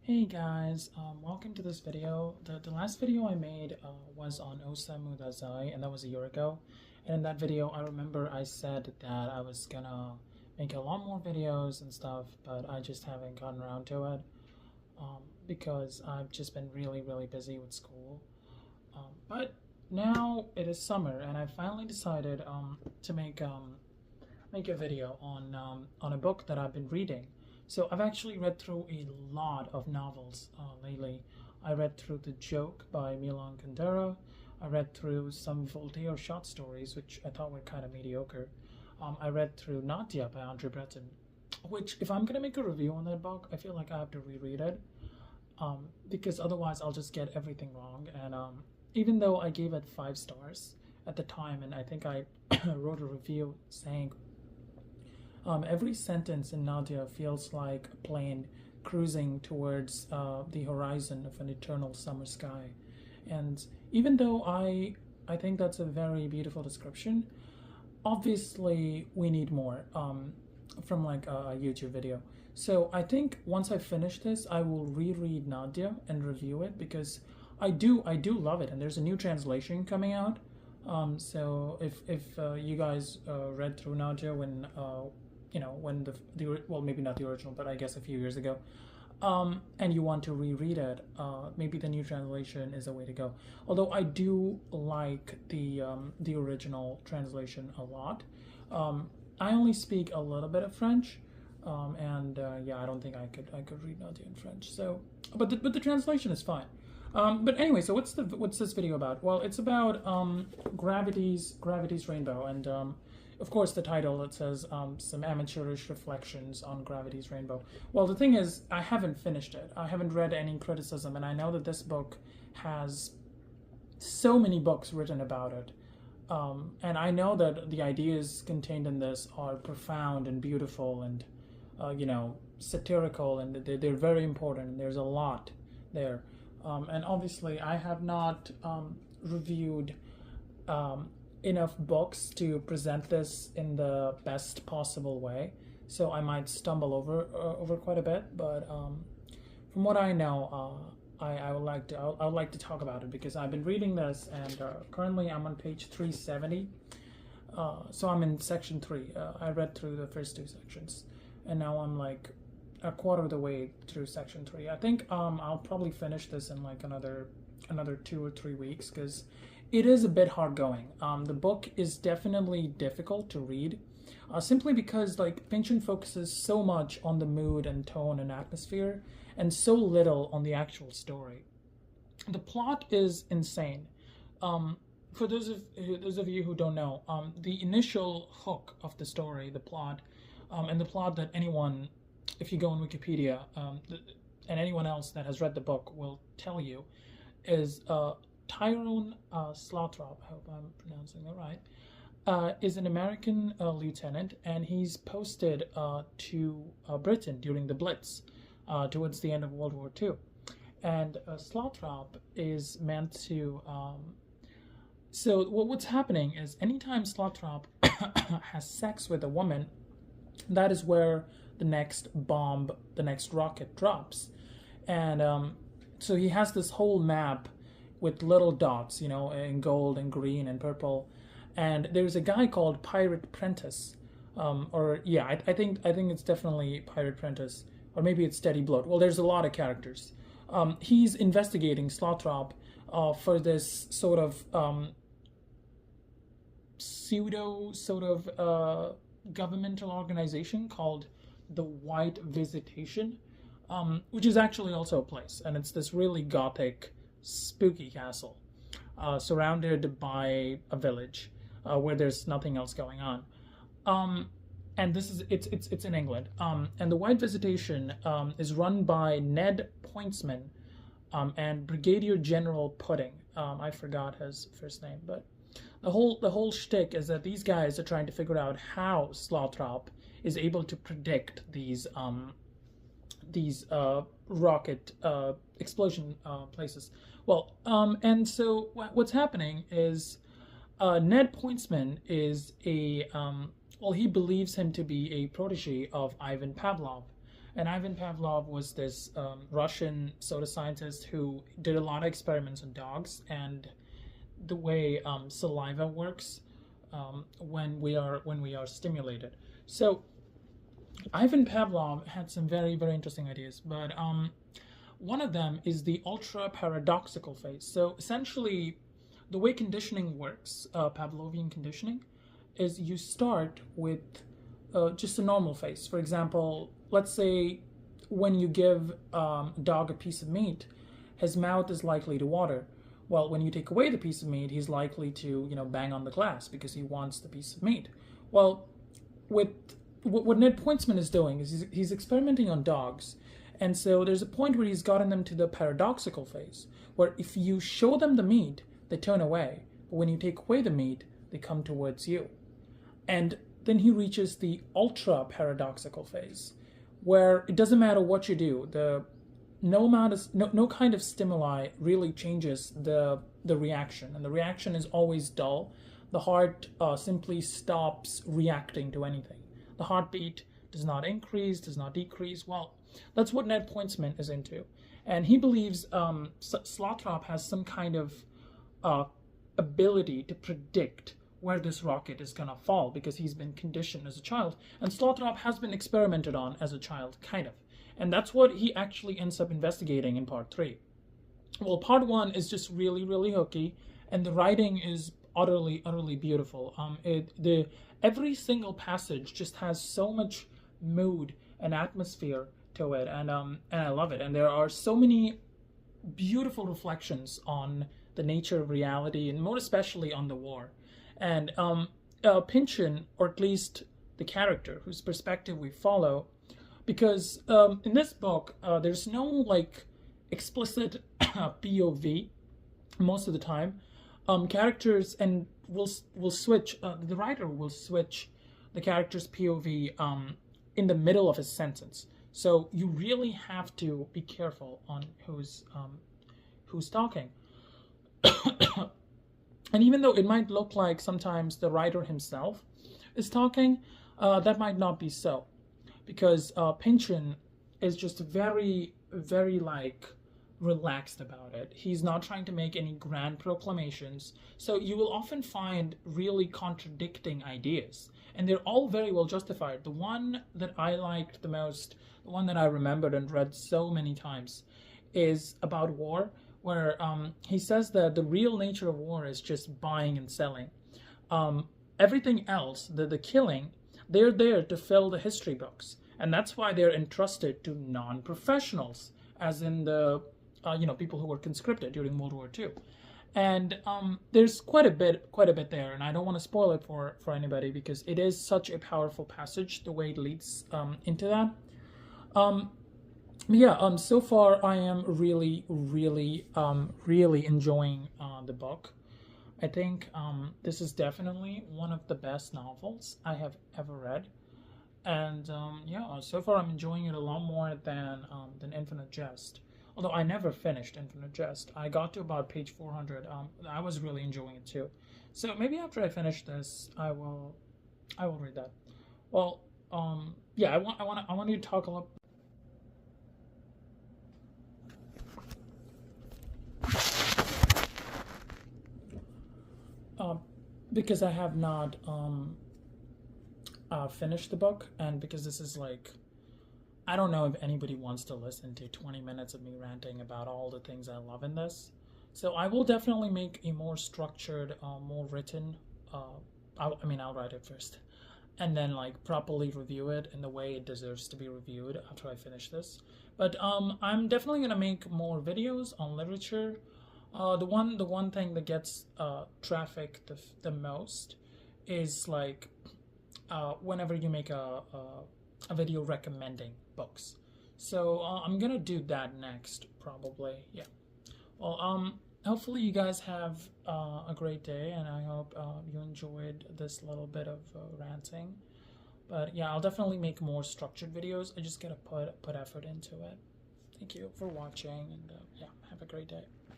Hey guys, welcome to this video. The last video I made was on Osamu Dazai, and that was a year ago. And in that video, I remember I said that I was gonna make a lot more videos and stuff, but I just haven't gotten around to it because I've just been really busy with school. But now it is summer, and I finally decided to make a video on a book that I've been reading. So I've actually read through a lot of novels lately. I read through The Joke by Milan Kundera. I read through some Voltaire short stories, which I thought were kind of mediocre. I read through Nadia by Andre Breton, which if I'm going to make a review on that book, I feel like I have to reread it because otherwise I'll just get everything wrong. And even though I gave it 5 stars at the time, and I think I wrote a review saying every sentence in Nadia feels like a plane cruising towards the horizon of an eternal summer sky. And even though I think that's a very beautiful description, obviously we need more from like a YouTube video. So I think once I finish this, I will reread Nadia and review it because I do love it, and there's a new translation coming out. So if you guys read through Nadia when when the well, maybe not the original, but I guess a few years ago, and you want to reread it, maybe the new translation is a way to go. Although I do like the original translation a lot. I only speak a little bit of French, and yeah, I don't think I could read Nadia in French. So, but the translation is fine. But anyway, so what's this video about? Well, it's about Gravity's Rainbow, and of course the title, it says some amateurish reflections on Gravity's Rainbow. Well, the thing is, I haven't finished it. I haven't read any criticism, and I know that this book has so many books written about it. And I know that the ideas contained in this are profound and beautiful and satirical, and they're very important, and there's a lot there. And obviously, I have not reviewed enough books to present this in the best possible way, so I might stumble over quite a bit. But from what I know, I would like to talk about it because I've been reading this, and currently I'm on page 370. So I'm in section 3. I read through the first 2 sections, and now I'm like a quarter of the way through section 3. I think I'll probably finish this in like another 2 or 3 weeks because it is a bit hard going. The book is definitely difficult to read, simply because like Pynchon focuses so much on the mood and tone and atmosphere, and so little on the actual story. The plot is insane. For those of you who don't know, the initial hook of the story, the plot, and the plot that anyone, if you go on Wikipedia, and anyone else that has read the book will tell you, is Tyrone Slothrop, I hope I'm pronouncing that right, is an American lieutenant, and he's posted to Britain during the Blitz towards the end of World War II. And Slothrop is meant to... so what's happening is anytime Slothrop has sex with a woman, that is where the next bomb, the next rocket drops. And so he has this whole map with little dots, in gold and green and purple. And there's a guy called Pirate Prentice, I think it's definitely Pirate Prentice, or maybe it's Steady Bloat. Well, there's a lot of characters. He's investigating Slothrop for this sort of pseudo governmental organization called the White Visitation, which is actually also a place, and it's this really gothic, spooky castle surrounded by a village where there's nothing else going on. And this is it's in England. And the White Visitation is run by Ned Pointsman and Brigadier General Pudding. I forgot his first name, but the whole shtick is that these guys are trying to figure out how Slothrop is able to predict these rocket explosion places. Well, and so what's happening is Ned Pointsman is he believes him to be a protege of Ivan Pavlov, And Ivan Pavlov was this Russian pseudoscientist who did a lot of experiments on dogs and the way saliva works when we are stimulated. So Ivan Pavlov had some very interesting ideas, but one of them is the ultra paradoxical phase. So essentially, the way conditioning works, Pavlovian conditioning, is you start with just a normal phase. For example, let's say when you give a dog a piece of meat, his mouth is likely to water. Well, when you take away the piece of meat, he's likely to, bang on the glass because he wants the piece of meat. Well, with what Ned Pointsman is doing is he's experimenting on dogs. And so there's a point where he's gotten them to the paradoxical phase, where if you show them the meat, they turn away. But when you take away the meat, they come towards you. And then he reaches the ultra paradoxical phase, where it doesn't matter what you do, no kind of stimuli really changes the reaction, and the reaction is always dull. The heart simply stops reacting to anything. The heartbeat does not increase, does not decrease. Well, that's what Ned Pointsman is into, and he believes Slothrop has some kind of ability to predict where this rocket is going to fall because he's been conditioned as a child, and Slothrop has been experimented on as a child, kind of. And that's what he actually ends up investigating in part 3. Well, part 1 is just really hooky, and the writing is utterly beautiful. Every single passage just has so much mood and atmosphere to it, and I love it. And there are so many beautiful reflections on the nature of reality, and more especially on the war. And Pynchon, or at least the character whose perspective we follow, because in this book there's no explicit POV most of the time. Characters and will switch. The writer will switch the character's POV in the middle of a sentence. So you really have to be careful on who's talking. And even though it might look like sometimes the writer himself is talking, that might not be so, because Pynchon is just very relaxed about it. He's not trying to make any grand proclamations, so you will often find really contradicting ideas, and they're all very well justified. The one that I liked the most, the one that I remembered and read so many times, is about war, where he says that the real nature of war is just buying and selling. Everything else, the killing, they're there to fill the history books, and that's why they're entrusted to non-professionals, as in the people who were conscripted during World War II. And there's quite a bit there, and I don't want to spoil it for anybody because it is such a powerful passage, the way it leads into that. So far I am really enjoying the book. I think this is definitely one of the best novels I have ever read, and so far I'm enjoying it a lot more than Infinite Jest. Although I never finished Infinite Jest, I got to about page 400. I was really enjoying it too. So maybe after I finish this, I will read that. Well, I want you to talk a little. Because I have not finished the book, and because this is I don't know if anybody wants to listen to 20 minutes of me ranting about all the things I love in this. So I will definitely make a more structured, more written, I'll write it first, and then properly review it in the way it deserves to be reviewed after I finish this. But I'm definitely gonna make more videos on literature. The one thing that gets traffic the most is whenever you make a video recommending books. So I'm gonna do that next, probably. Yeah. Well, hopefully you guys have a great day, and I hope you enjoyed this little bit of ranting. But yeah, I'll definitely make more structured videos. I just gotta put effort into it. Thank you for watching, and have a great day.